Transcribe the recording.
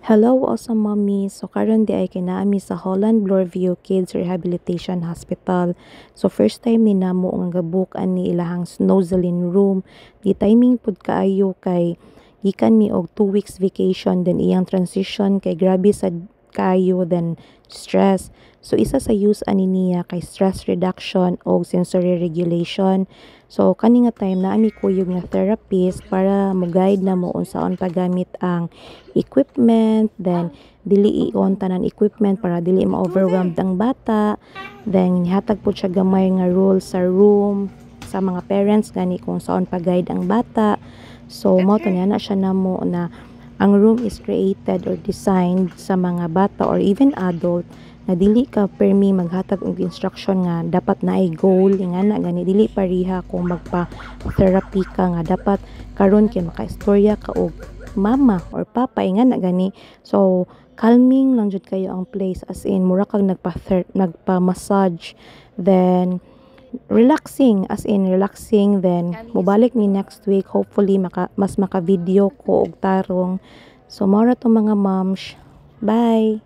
Hello awesome mommy. So karon di ay kinaami sa Holland Bloorview Kids Rehabilitation Hospital. So first time ni namo nga gabook ani ilahang snozzling room. Di timing pud kaayo kay gikan mi og 2 weeks vacation then iyang transition kay grabe sa kayo then stress. So isa sa use ani niya kay stress reduction o sensory regulation. So kani nga time na ami kuyog nga therapist para mo guide na mo unsaon paggamit ang equipment, then dili ion tanan equipment para dili ma-overwhelmed ang bata, then hatag po siya gamay nga rules sa room sa mga parents gani kung saan pag-guide ang bata. So mao to na siya namo na ang room is created or designed sa mga bata or even adult na dili ka permi maghatag og instruction nga dapat naay goal nga na gani dili pariha kung magpa-therapy ka nga dapat karon kay makaistorya ka og mama or papa nga na gani. So calming lang jud kayo ang place, as in mura kag nagpa-massage, then relaxing, as in relaxing, then mubalik ni next week hopefully mas maka video ko og tarong. So mao ra to mga moms, bye.